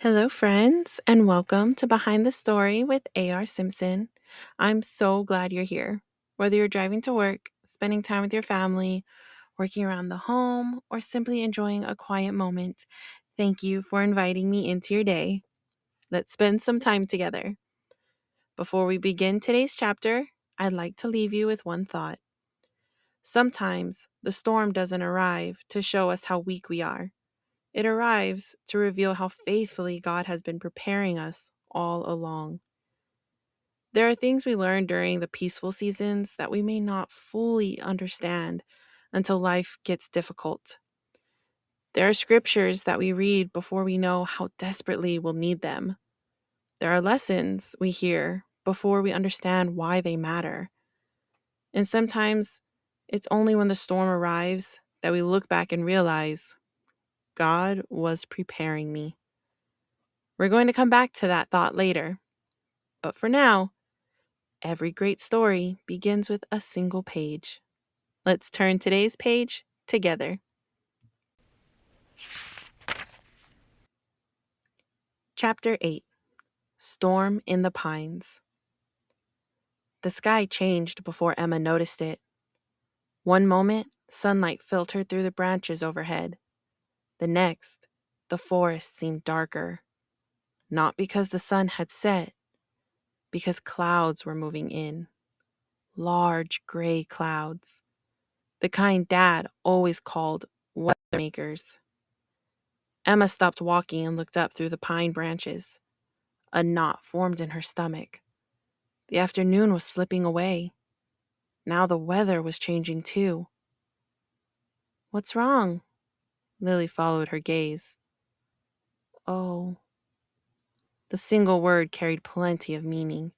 Hello, friends, and welcome to Behind the Story with A.R. Simpson. I'm so glad you're here. Whether you're driving to work, spending time with your family, working around the home, or simply enjoying a quiet moment, thank you for inviting me into your day. Let's spend some time together. Before we begin today's chapter, I'd like to leave you with one thought. Sometimes the storm doesn't arrive to show us how weak we are. It arrives to reveal how faithfully God has been preparing us all along. There are things we learn during the peaceful seasons that we may not fully understand until life gets difficult. There are scriptures that we read before we know how desperately we'll need them. There are lessons we hear before we understand why they matter. And sometimes it's only when the storm arrives that we look back and realize God was preparing me. We're going to come back to that thought later. But for now, every great story begins with a single page. Let's turn today's page together. Chapter 8 Storm in the Pines. The sky changed before Emma noticed it. One moment, sunlight filtered through the branches overhead. The next, the forest seemed darker. Not because the sun had set, because clouds were moving in. Large gray clouds. The kind Dad always called weather makers. Emma stopped walking and looked up through the pine branches. A knot formed in her stomach. The afternoon was slipping away. Now the weather was changing too. What's wrong? Lily followed her gaze. Oh. The single word carried plenty of meaning.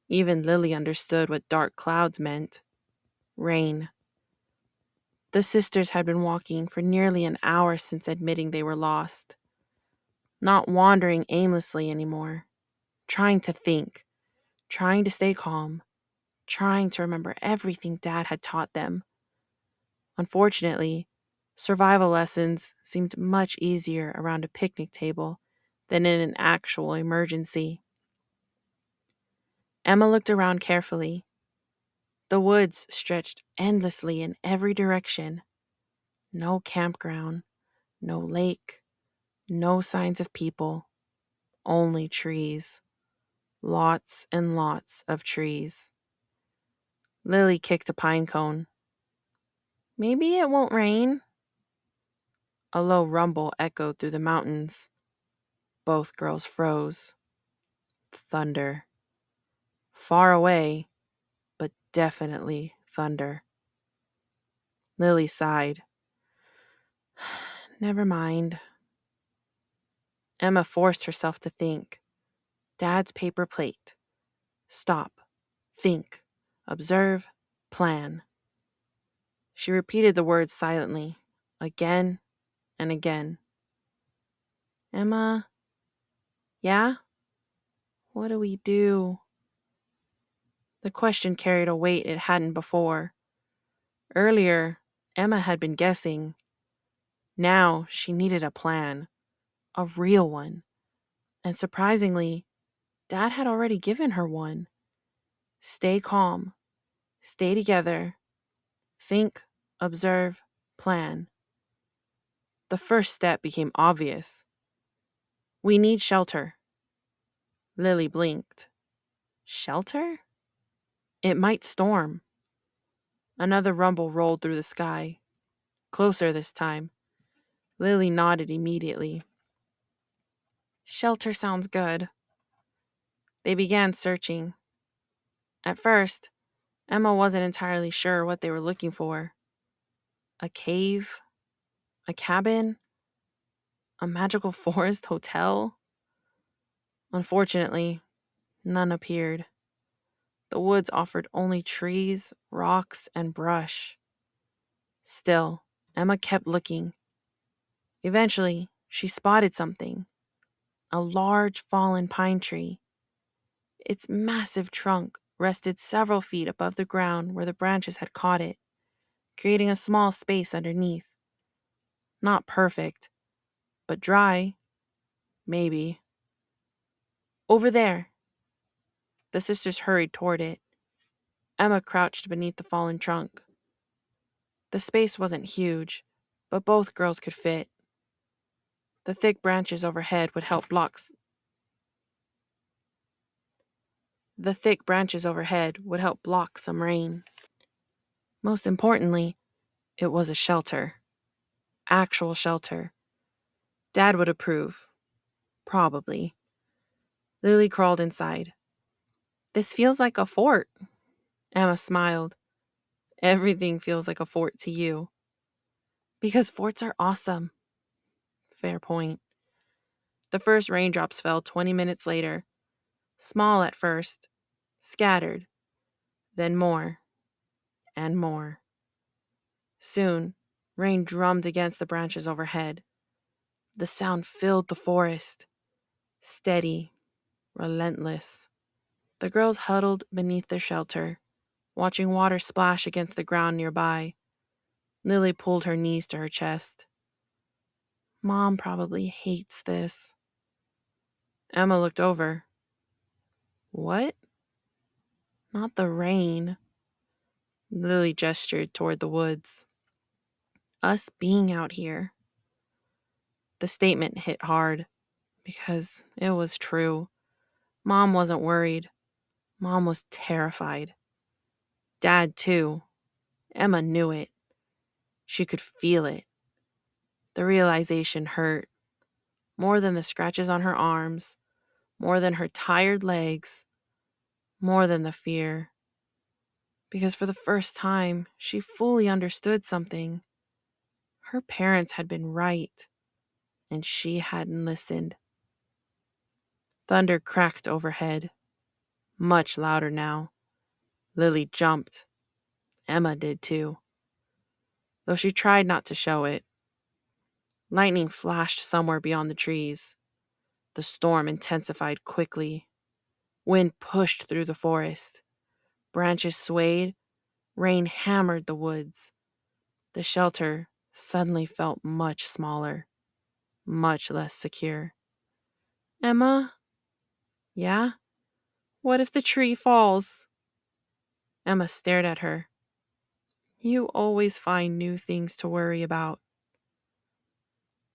Even Lily understood what dark clouds meant. Rain. The sisters had been walking for nearly an hour since admitting they were lost. Not wandering aimlessly anymore. Trying to think. Trying to stay calm. Trying to remember everything Dad had taught them. Unfortunately, survival lessons seemed much easier around a picnic table than in an actual emergency. Emma looked around carefully. The woods stretched endlessly in every direction. No campground, no lake, no signs of people, only trees. Lots and lots of trees. Lily kicked a pine cone. Maybe it won't rain. A low rumble echoed through the mountains. Both girls froze. Thunder. Far away, but definitely thunder. Lily sighed. Never mind. Emma forced herself to think. Dad's paper plate. Stop. Think. Observe. Plan. She repeated the words silently, again and again. Emma? Yeah? What do we do? The question carried a weight it hadn't before. Earlier, Emma had been guessing. Now she needed a plan. A real one. And surprisingly, Dad had already given her one. Stay calm. Stay together. Think, observe, plan. The first step became obvious. We need shelter. Lily blinked. Shelter? It might storm. Another rumble rolled through the sky. Closer this time. Lily nodded immediately. Shelter sounds good. They began searching. At first, Emma wasn't entirely sure what they were looking for. A cave? A cabin? A magical forest hotel? Unfortunately, none appeared. The woods offered only trees, rocks, and brush. Still, Emma kept looking. Eventually, she spotted something. A large fallen pine tree. Its massive trunk rested several feet above the ground where the branches had caught it, creating a small space underneath. Not perfect, but dry. Maybe. Over there. The sisters hurried toward it. Emma crouched beneath the fallen trunk. The space wasn't huge, but both girls could fit. The thick branches overhead would help block The thick branches overhead would help block some rain. Most importantly, it was a shelter. Actual shelter. Dad would approve. Probably. Lily crawled inside. This feels like a fort. Emma smiled. Everything feels like a fort to you. Because forts are awesome. Fair point. The first raindrops fell 20 minutes later. Small at first. Scattered. Then more. And more. Soon, rain drummed against the branches overhead. The sound filled the forest. Steady. Relentless. The girls huddled beneath their shelter, watching water splash against the ground nearby. Lily pulled her knees to her chest. Mom probably hates this. Emma looked over. What? Not the rain. Lily gestured toward the woods. Us being out here. The statement hit hard, because it was true. Mom wasn't worried. Mom was terrified. Dad, too. Emma knew it. She could feel it. The realization hurt. More than the scratches on her arms, more than her tired legs, more than the fear. Because for the first time, she fully understood something. Her parents had been right, and she hadn't listened. Thunder cracked overhead, much louder now. Lily jumped. Emma did too, though she tried not to show it. Lightning flashed somewhere beyond the trees. The storm intensified quickly. Wind pushed through the forest. Branches swayed. Rain hammered the woods. The shelter suddenly felt much smaller, much less secure. Emma? Yeah? What if the tree falls? Emma stared at her. You always find new things to worry about.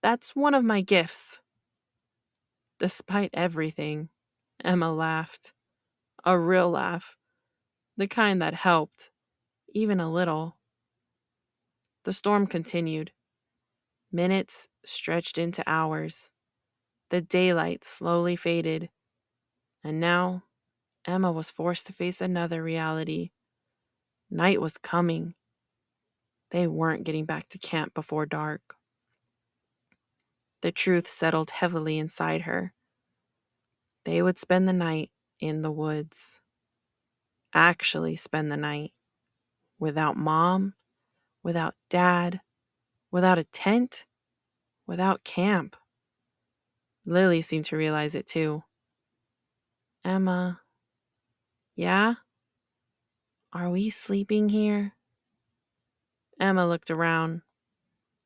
That's one of my gifts. Despite everything, Emma laughed. A real laugh. The kind that helped, even a little. The storm continued. Minutes stretched into hours. The daylight slowly faded. And now, Emma was forced to face another reality. Night was coming. They weren't getting back to camp before dark. The truth settled heavily inside her. They would spend the night in the woods. Actually spend the night. Without mom, without dad, without a tent, without camp. Lily seemed to realize it too. Emma, yeah? Are we sleeping here? Emma looked around.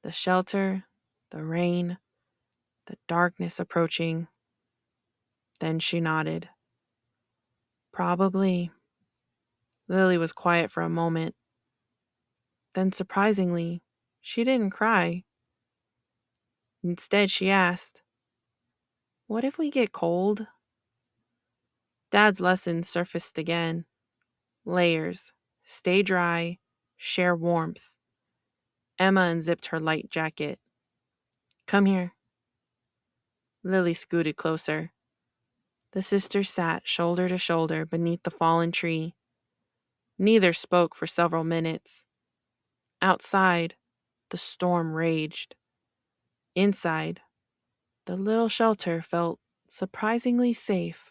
The shelter, the rain, the darkness approaching. Then she nodded. Probably. Lily was quiet for a moment. Then, surprisingly, she didn't cry. Instead, she asked, what if we get cold? Dad's lesson surfaced again. Layers. Stay dry. Share warmth. Emma unzipped her light jacket. Come here. Lily scooted closer. The sisters sat shoulder to shoulder beneath the fallen tree. Neither spoke for several minutes. Outside, the storm raged. Inside, the little shelter felt surprisingly safe.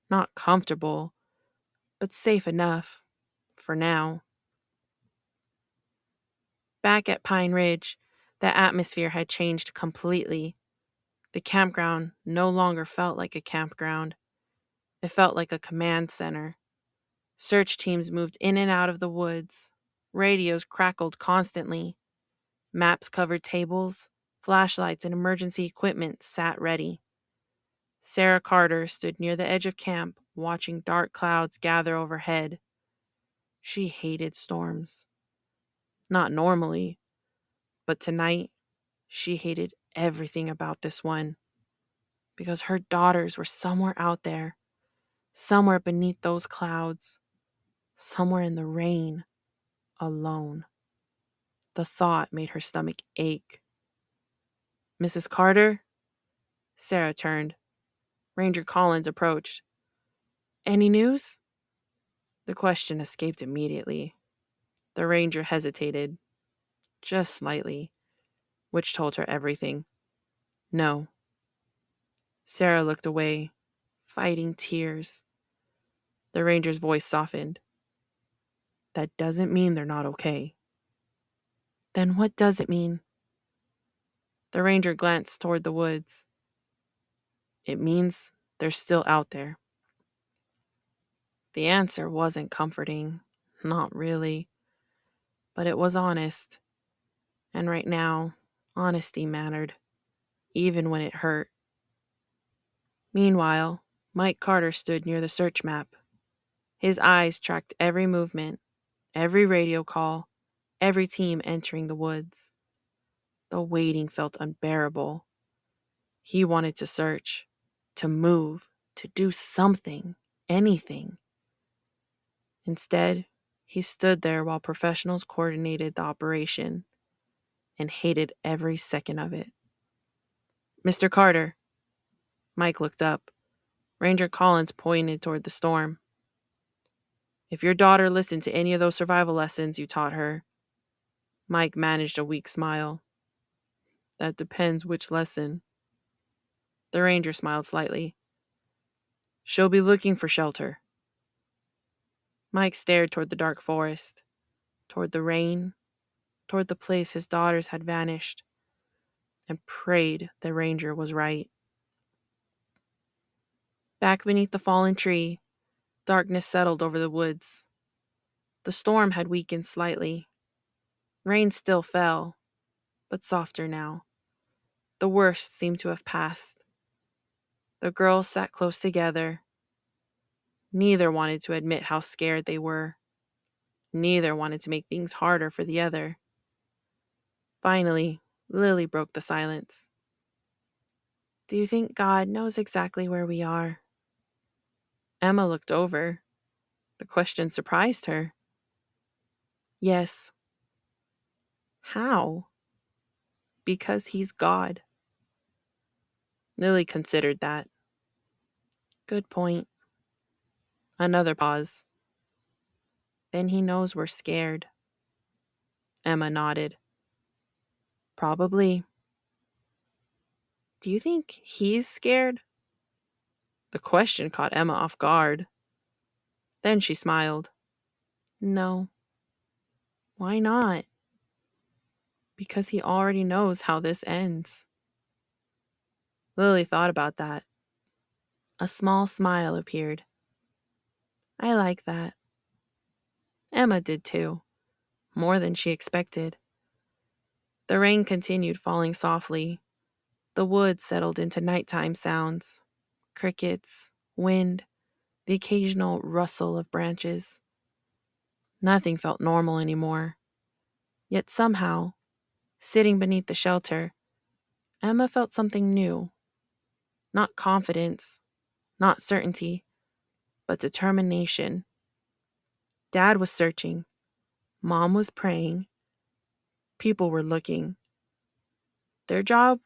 Not comfortable, but safe enough. For now. Back at Pine Ridge, the atmosphere had changed completely. The campground no longer felt like a campground. It felt like a command center. Search teams moved in and out of the woods. Radios crackled constantly. Maps covered tables. Flashlights and emergency equipment sat ready. Sarah Carter stood near the edge of camp, watching dark clouds gather overhead. She hated storms. Not normally, but tonight she hated everything about this one because her daughters were somewhere out there, somewhere beneath those clouds, somewhere in the rain, alone. The thought made her stomach ache. Mrs. Carter? Sarah turned. Ranger Collins approached. Any news? The question escaped immediately. The ranger hesitated, just slightly, which told her everything. No. Sarah looked away, fighting tears. The ranger's voice softened. That doesn't mean they're not okay. Then what does it mean? The ranger glanced toward the woods. It means they're still out there. The answer wasn't comforting. Not really. But it was honest. And right now, honesty mattered, even when it hurt. Meanwhile, Mike Carter stood near the search map. His eyes tracked every movement, every radio call, every team entering the woods. The waiting felt unbearable. He wanted to search, to move, to do something, anything. Instead, he stood there while professionals coordinated the operation and hated every second of it. Mr. Carter. Mike looked up. Ranger Collins pointed toward the storm. If your daughter listened to any of those survival lessons you taught her, Mike managed a weak smile. That depends which lesson. The ranger smiled slightly. She'll be looking for shelter. Mike stared toward the dark forest, toward the rain, toward the place his daughters had vanished, and prayed the ranger was right. Back beneath the fallen tree, darkness settled over the woods. The storm had weakened slightly. Rain still fell, but softer now. The worst seemed to have passed. The girls sat close together. Neither wanted to admit how scared they were. Neither wanted to make things harder for the other. Finally, Lily broke the silence. Do you think God knows exactly where we are? Emma looked over. The question surprised her. Yes. How? Because he's God. Lily considered that. Good point. Another pause. Then he knows we're scared. Emma nodded. Probably. Do you think he's scared? The question caught Emma off guard. Then she smiled. No. Why not? Because he already knows how this ends. Lily thought about that. A small smile appeared. I like that. Emma did too, more than she expected. The rain continued falling softly. The woods settled into nighttime sounds. Crickets, wind, the occasional rustle of branches. Nothing felt normal anymore. Yet somehow, sitting beneath the shelter, Emma felt something new. Not confidence, not certainty, but determination. Dad was searching. Mom was praying. People were looking. Their job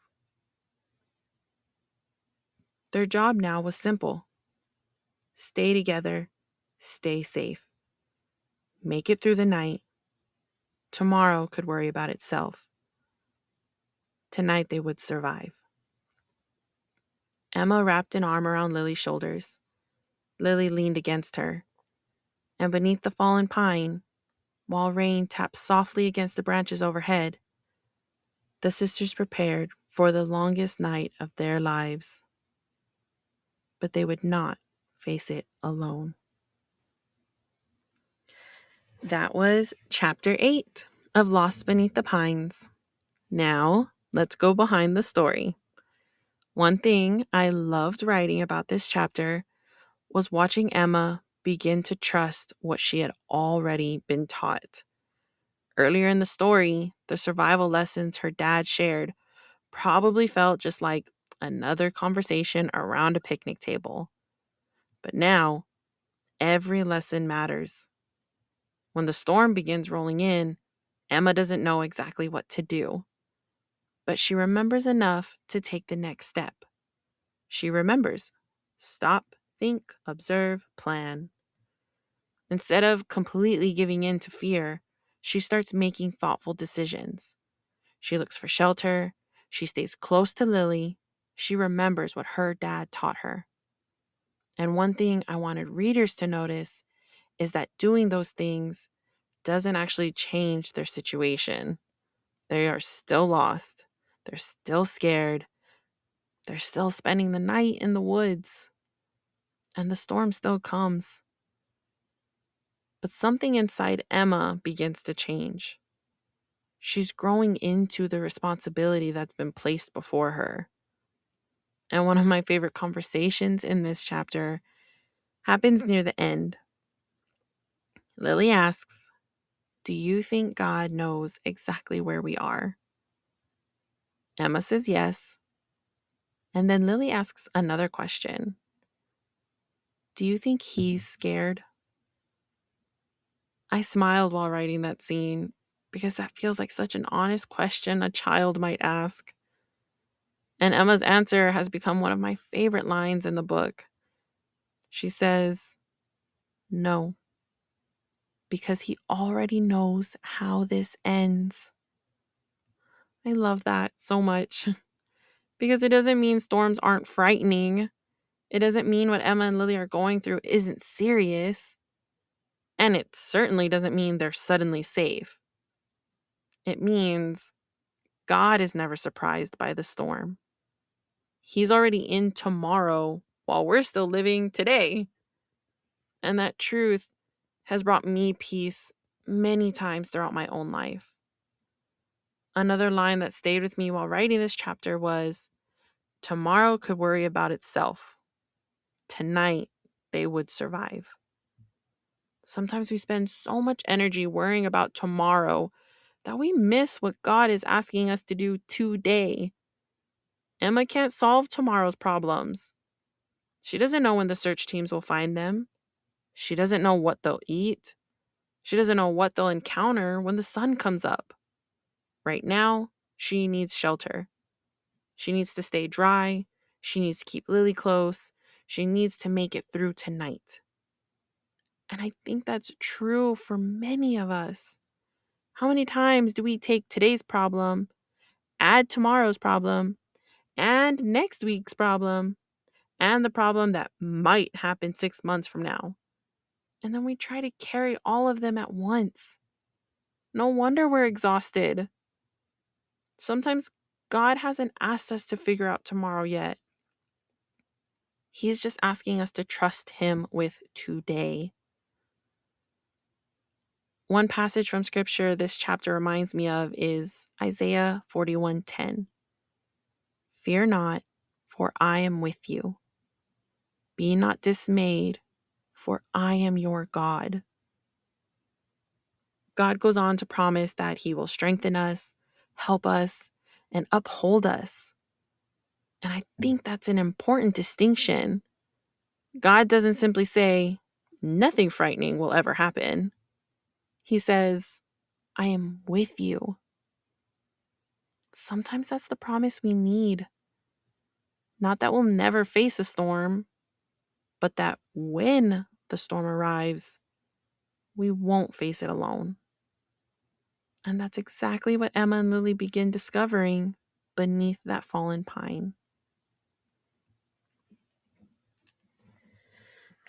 now was simple. Stay together, stay safe. Make it through the night. Tomorrow could worry about itself. Tonight they would survive. Emma wrapped an arm around Lily's shoulders. Lily leaned against her. And beneath the fallen pine, while rain tapped softly against the branches overhead, the sisters prepared for the longest night of their lives. But they would not face it alone. That was Chapter 8 of Lost Beneath the Pines. Now, let's go behind the story. One thing I loved writing about this chapter was watching Emma begin to trust what she had already been taught. Earlier in the story, the survival lessons her dad shared probably felt just like another conversation around a picnic table. But now, every lesson matters. When the storm begins rolling in, Emma doesn't know exactly what to do, but she remembers enough to take the next step. She remembers: stop, think, observe, plan. Instead of completely giving in to fear, she starts making thoughtful decisions. She looks for shelter. She stays close to Lily. She remembers what her dad taught her. And one thing I wanted readers to notice is that doing those things doesn't actually change their situation. They are still lost. They're still scared. They're still spending the night in the woods. And the storm still comes. But something inside Emma begins to change. She's growing into the responsibility that's been placed before her. And one of my favorite conversations in this chapter happens near the end. Lily asks, "Do you think God knows exactly where we are?" Emma says yes. And then Lily asks another question. "Do you think he's scared?" I smiled while writing that scene because that feels like such an honest question a child might ask. And Emma's answer has become one of my favorite lines in the book. She says, "No, because he already knows how this ends." I love that so much because it doesn't mean storms aren't frightening. It doesn't mean what Emma and Lily are going through isn't serious. And it certainly doesn't mean they're suddenly safe. It means God is never surprised by the storm. He's already in tomorrow while we're still living today. And that truth has brought me peace many times throughout my own life. Another line that stayed with me while writing this chapter was, "Tomorrow could worry about itself. Tonight, they would survive." Sometimes we spend so much energy worrying about tomorrow that we miss what God is asking us to do today. Emma can't solve tomorrow's problems. She doesn't know when the search teams will find them. She doesn't know what they'll eat. She doesn't know what they'll encounter when the sun comes up. Right now, she needs shelter. She needs to stay dry. She needs to keep Lily close. She needs to make it through tonight. And I think that's true for many of us. How many times do we take today's problem, add tomorrow's problem, and next week's problem, and the problem that might happen 6 months from now? And then we try to carry all of them at once. No wonder we're exhausted. Sometimes God hasn't asked us to figure out tomorrow yet. He's just asking us to trust Him with today. One passage from scripture this chapter reminds me of is Isaiah 41:10. "Fear not, for I am with you. Be not dismayed, for I am your God." God goes on to promise that He will strengthen us, help us, and uphold us. And I think that's an important distinction. God doesn't simply say, "Nothing frightening will ever happen." He says, "I am with you." Sometimes that's the promise we need. Not that we'll never face a storm, but that when the storm arrives, we won't face it alone. And that's exactly what Emma and Lily begin discovering beneath that fallen pine.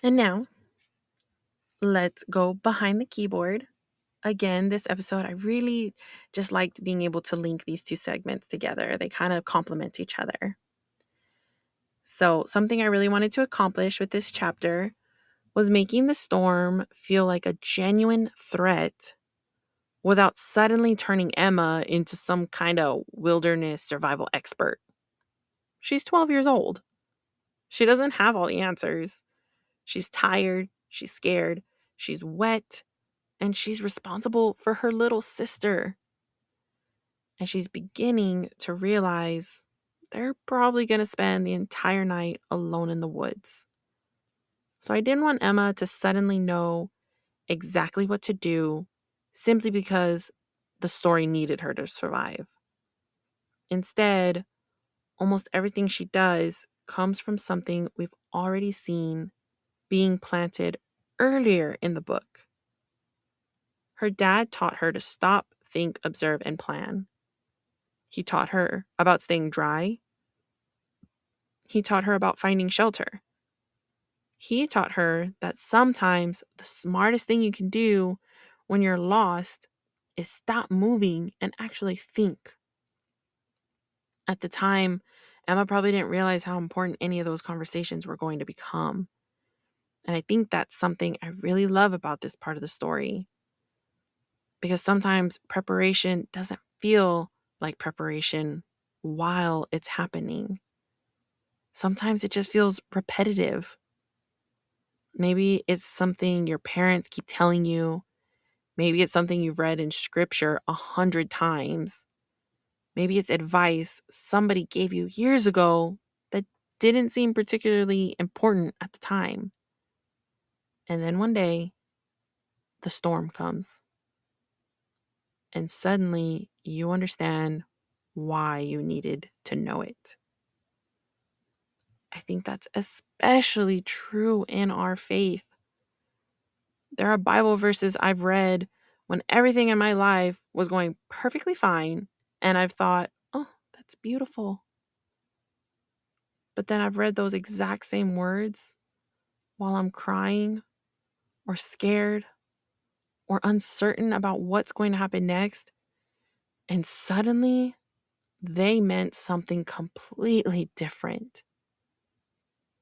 And now, let's go behind the keyboard. Again, this episode, I really just liked being able to link these two segments together. They kind of complement each other. So, something I really wanted to accomplish with this chapter was making the storm feel like a genuine threat without suddenly turning Emma into some kind of wilderness survival expert. She's 12 years old. She doesn't have all the answers. She's tired, she's scared, she's wet, and she's responsible for her little sister. And she's beginning to realize they're probably going to spend the entire night alone in the woods. So I didn't want Emma to suddenly know exactly what to do simply because the story needed her to survive. Instead, almost everything she does comes from something we've already seen being planted earlier in the book. Her dad taught her to stop, think, observe, and plan. He taught her about staying dry. He taught her about finding shelter. He taught her that sometimes the smartest thing you can do when you're lost is stop moving and actually think. At the time, Emma probably didn't realize how important any of those conversations were going to become. And I think that's something I really love about this part of the story. Because sometimes preparation doesn't feel like preparation while it's happening. Sometimes it just feels repetitive. Maybe it's something your parents keep telling you. Maybe it's something you've read in scripture 100 times. Maybe it's advice somebody gave you years ago that didn't seem particularly important at the time. And then one day, the storm comes. And suddenly you understand why you needed to know it. I think that's especially true in our faith. There are Bible verses I've read when everything in my life was going perfectly fine, and I've thought, oh, that's beautiful. But then I've read those exact same words while I'm crying or scared or uncertain about what's going to happen next, and suddenly they meant something completely different.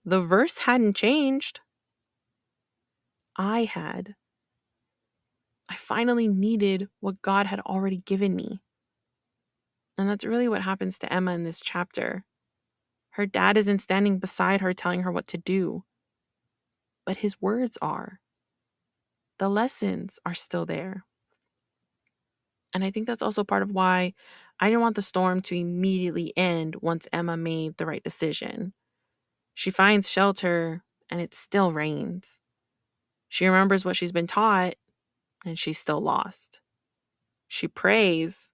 The verse hadn't changed. I had. I finally needed what God had already given me. And that's really what happens to Emma in this chapter. Her dad isn't standing beside her telling her what to do, but his words are. The lessons are still there. And I think that's also part of why I didn't want the storm to immediately end once Emma made the right decision. She finds shelter and it still rains. She remembers what she's been taught and she's still lost. She prays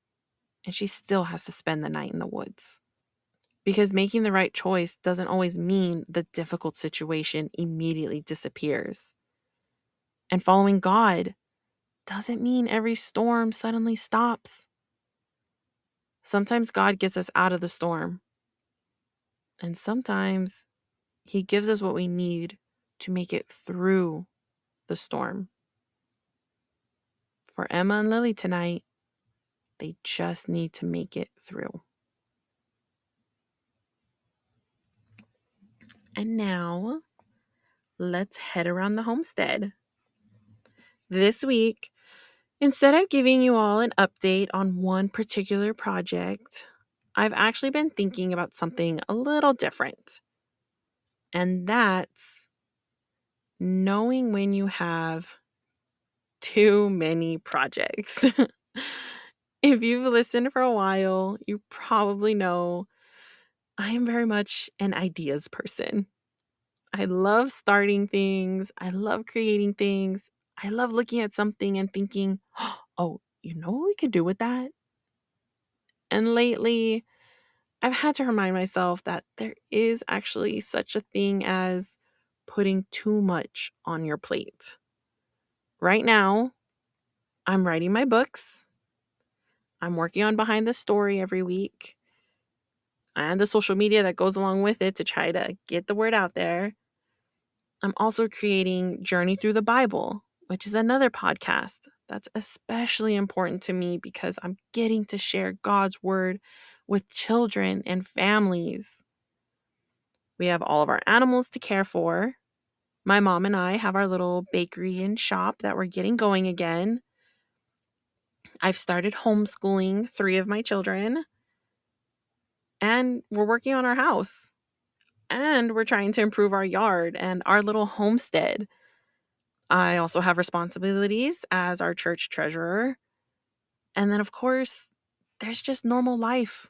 and she still has to spend the night in the woods. Because making the right choice doesn't always mean the difficult situation immediately disappears. And following God doesn't mean every storm suddenly stops. Sometimes God gets us out of the storm, and sometimes He gives us what we need to make it through the storm. For Emma and Lily tonight, they just need to make it through. And now, let's head around the homestead. This week, instead of giving you all an update on one particular project, I've actually been thinking about something a little different. And that's knowing when you have too many projects. If you've listened for a while, you probably know I am very much an ideas person. I love starting things. I love creating things. I love looking at something and thinking, oh, you know what we could do with that? And lately, I've had to remind myself that there is actually such a thing as putting too much on your plate. Right now, I'm writing my books. I'm working on behind the story every week and the social media that goes along with it to try to get the word out there. I'm also creating Journey Through the Bible, which is another podcast that's especially important to me because I'm getting to share God's word with children and families. We have all of our animals to care for. My mom and I have our little bakery and shop that we're getting going again. I've started homeschooling 3 of my children. And we're working on our house. And we're trying to improve our yard and our little homestead. I also have responsibilities as our church treasurer. And then, of course, there's just normal life: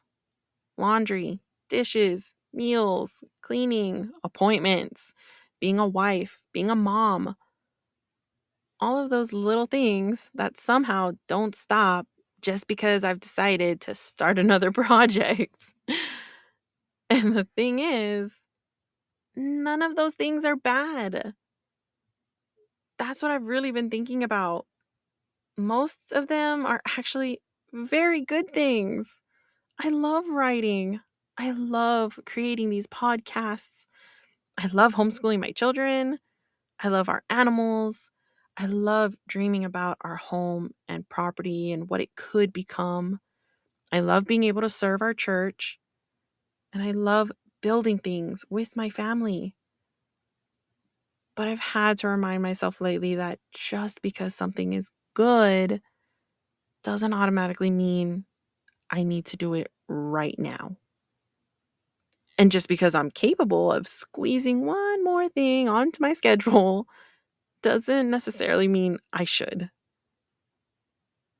laundry, dishes, meals, cleaning, appointments, being a wife, being a mom. All of those little things that somehow don't stop just because I've decided to start another project. And the thing is, none of those things are bad. That's what I've really been thinking about. Most of them are actually very good things. I love writing. I love creating these podcasts. I love homeschooling my children. I love our animals. I love dreaming about our home and property and what it could become. I love being able to serve our church. And I love building things with my family. But I've had to remind myself lately that just because something is good doesn't automatically mean I need to do it right now. And just because I'm capable of squeezing one more thing onto my schedule doesn't necessarily mean I should.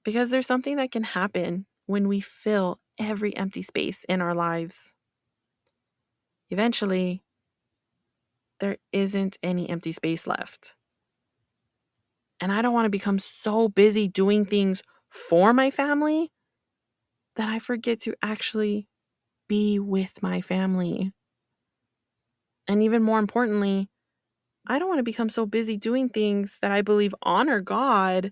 Because there's something that can happen when we fill every empty space in our lives. Eventually, there isn't any empty space left. And I don't want to become so busy doing things for my family that I forget to actually be with my family. And even more importantly, I don't want to become so busy doing things that I believe honor God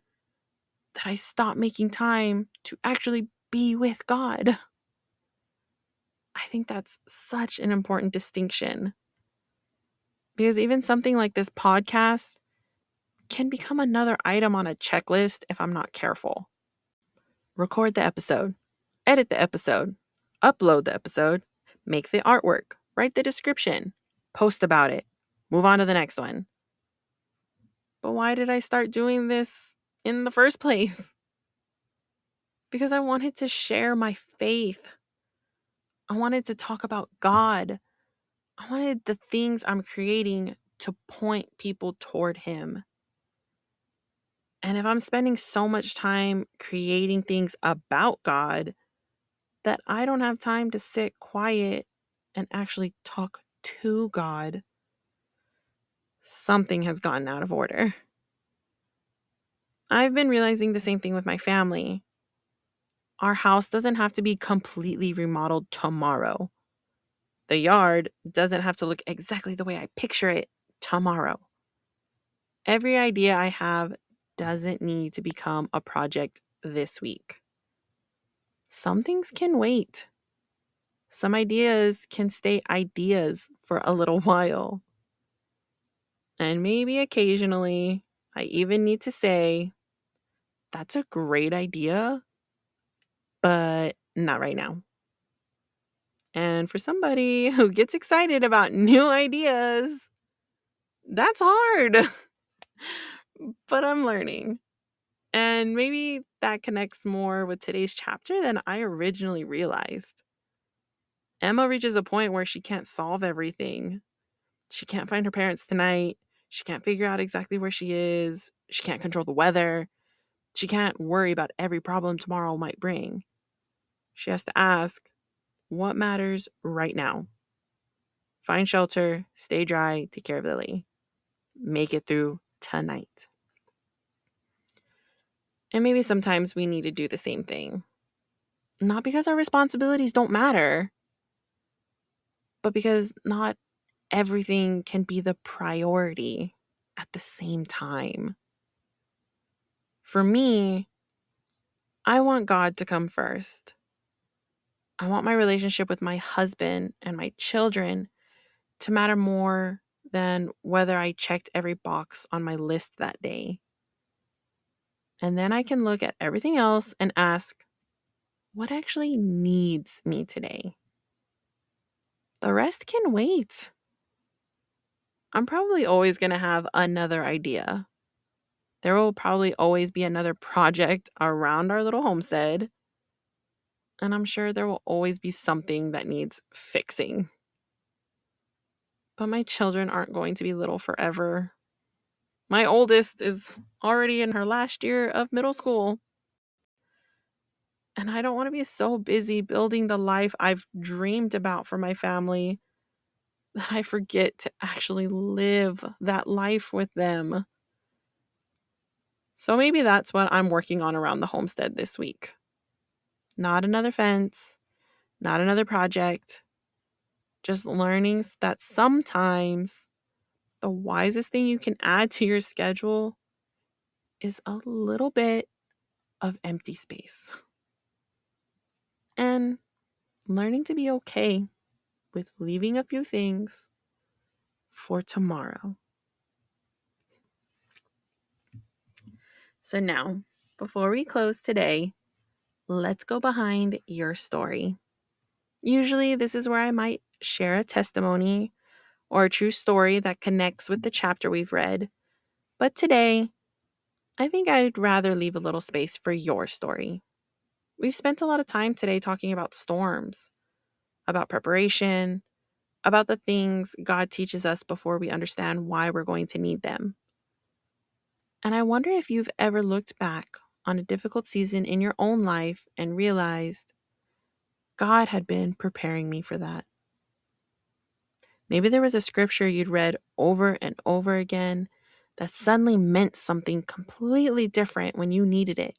that I stop making time to actually be with God. I think that's such an important distinction, because even something like this podcast can become another item on a checklist if I'm not careful. Record the episode, edit the episode, upload the episode, make the artwork, write the description, post about it, move on to the next one. But why did I start doing this in the first place? Because I wanted to share my faith. I wanted to talk about God. I wanted the things I'm creating to point people toward Him. And if I'm spending so much time creating things about God that I don't have time to sit quiet and actually talk to God, something has gotten out of order. I've been realizing the same thing with my family. Our house doesn't have to be completely remodeled tomorrow. The yard doesn't have to look exactly the way I picture it tomorrow. Every idea I have doesn't need to become a project this week. Some things can wait. Some ideas can stay ideas for a little while. And maybe occasionally, I even need to say, that's a great idea, but not right now. And for somebody who gets excited about new ideas, that's hard. But I'm learning. And maybe that connects more with today's chapter than I originally realized. Emma reaches a point where she can't solve everything. She can't find her parents tonight. She can't figure out exactly where she is. She can't control the weather. She can't worry about every problem tomorrow might bring. She has to ask, what matters right now? Find shelter, stay dry, take care of Lily. Make it through tonight. And maybe sometimes we need to do the same thing. Not because our responsibilities don't matter, but because not everything can be the priority at the same time. For me, I want God to come first. I want my relationship with my husband and my children to matter more than whether I checked every box on my list that day. And then I can look at everything else and ask, what actually needs me today? The rest can wait. I'm probably always going to have another idea. There will probably always be another project around our little homestead. And I'm sure there will always be something that needs fixing. But my children aren't going to be little forever. My oldest is already in her last year of middle school. And I don't want to be so busy building the life I've dreamed about for my family that I forget to actually live that life with them. So maybe that's what I'm working on around the homestead this week. Not another fence, not another project, just learning that sometimes the wisest thing you can add to your schedule is a little bit of empty space. And learning to be okay with leaving a few things for tomorrow. So now, before we close today, let's go behind your story. Usually, this is where I might share a testimony or a true story that connects with the chapter we've read. But today, I think I'd rather leave a little space for your story. We've spent a lot of time today talking about storms, about preparation, about the things God teaches us before we understand why we're going to need them. And I wonder if you've ever looked back on a difficult season in your own life and realized God had been preparing me for that. Maybe there was a scripture you'd read over and over again that suddenly meant something completely different when you needed it.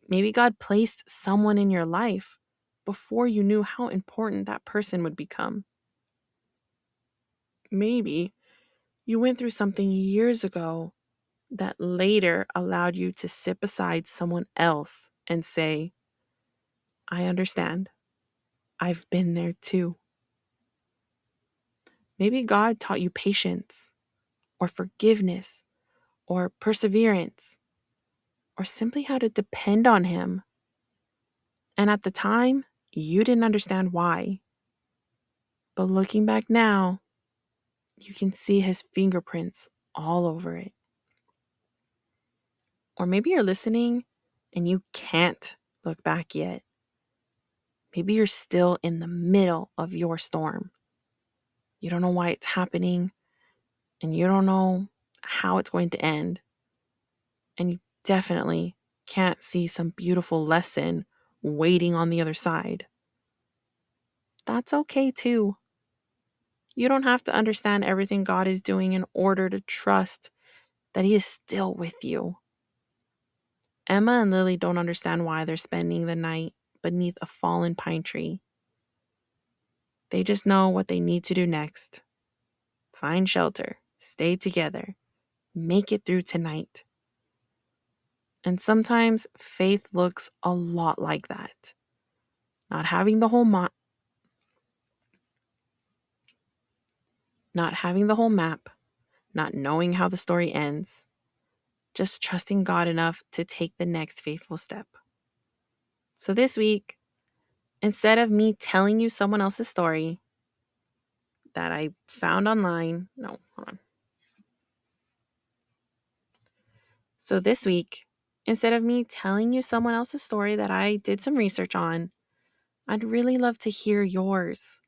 Maybe God placed someone in your life before you knew how important that person would become. Maybe you went through something years ago that later allowed you to sit beside someone else and say, I understand. I've been there too. Maybe God taught you patience or forgiveness or perseverance or simply how to depend on Him. And at the time, you didn't understand why. But looking back now, you can see His fingerprints all over it. Or maybe you're listening and you can't look back yet. Maybe you're still in the middle of your storm. You don't know why it's happening, and you don't know how it's going to end. And you definitely can't see some beautiful lesson waiting on the other side. That's okay too. You don't have to understand everything God is doing in order to trust that He is still with you. Emma and Lily don't understand why they're spending the night beneath a fallen pine tree. They just know what they need to do next. Find shelter, stay together, make it through tonight. And sometimes faith looks a lot like that. Not having the whole map, not knowing how the story ends, just trusting God enough to take the next faithful step. So this week, instead of me telling you someone else's story that I found online, no, hold on. So this week, instead of me telling you someone else's story that I did some research on, I'd really love to hear yours.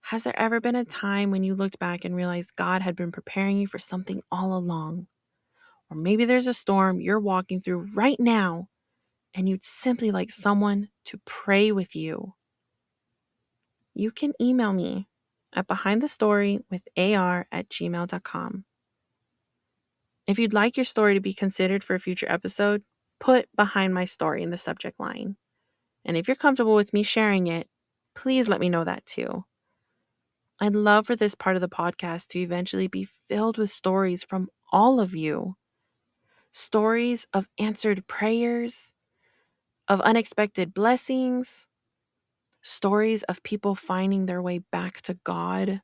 Has there ever been a time when you looked back and realized God had been preparing you for something all along? Or maybe there's a storm you're walking through right now and you'd simply like someone to pray with you. You can email me at behindthestorywithar@gmail.com. If you'd like your story to be considered for a future episode, put behind my story in the subject line. And if you're comfortable with me sharing it, please let me know that too. I'd love for this part of the podcast to eventually be filled with stories from all of you. Stories of answered prayers, of unexpected blessings, stories of people finding their way back to God,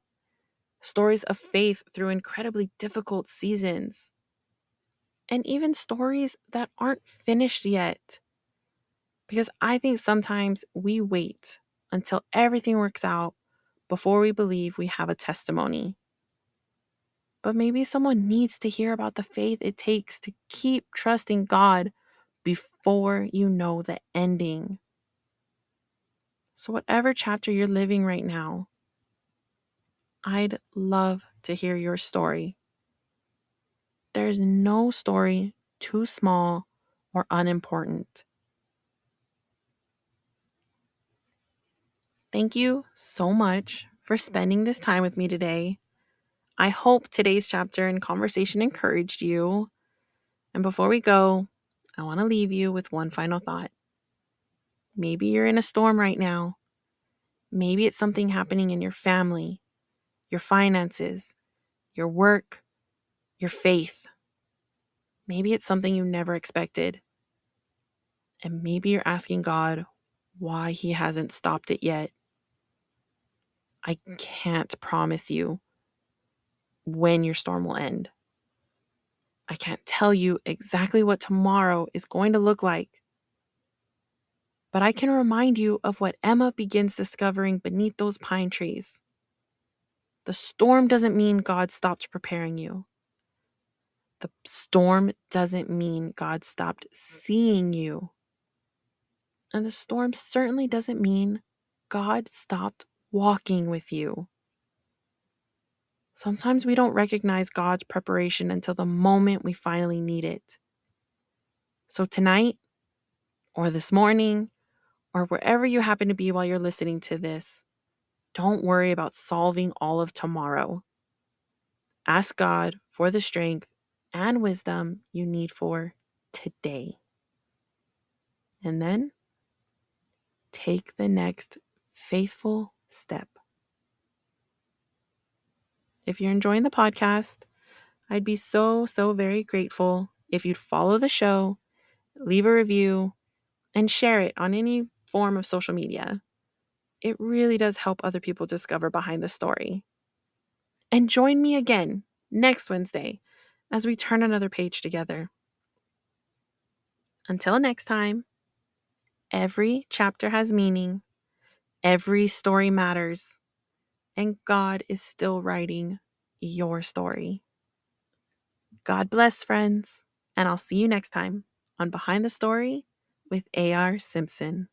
stories of faith through incredibly difficult seasons, and even stories that aren't finished yet. Because I think sometimes we wait until everything works out before we believe we have a testimony. But maybe someone needs to hear about the faith it takes to keep trusting God before you know the ending. So, whatever chapter you're living right now, I'd love to hear your story. There's no story too small or unimportant. Thank you so much for spending this time with me today. I hope today's chapter and conversation encouraged you. And before we go, I want to leave you with one final thought. Maybe you're in a storm right now. Maybe it's something happening in your family, your finances, your work, your faith. Maybe it's something you never expected. And maybe you're asking God why He hasn't stopped it yet. I can't promise you when your storm will end. I can't tell you exactly what tomorrow is going to look like. But I can remind you of what Emma begins discovering beneath those pine trees. The storm doesn't mean God stopped preparing you. The storm doesn't mean God stopped seeing you. And the storm certainly doesn't mean God stopped walking with you. Sometimes we don't recognize God's preparation until the moment we finally need it. So tonight, or this morning, or wherever you happen to be while you're listening to this, don't worry about solving all of tomorrow. Ask God for the strength and wisdom you need for today. And then take the next faithful step. If you're enjoying the podcast, I'd be so very grateful if you'd follow the show, leave a review, and share it on any form of social media. It really does help other people discover behind the story. And join me again next Wednesday as we turn another page together. Until next time, every chapter has meaning, every story matters, and God is still writing your story. God bless, friends, and I'll see you next time on Behind the Story with A.R. Simpson.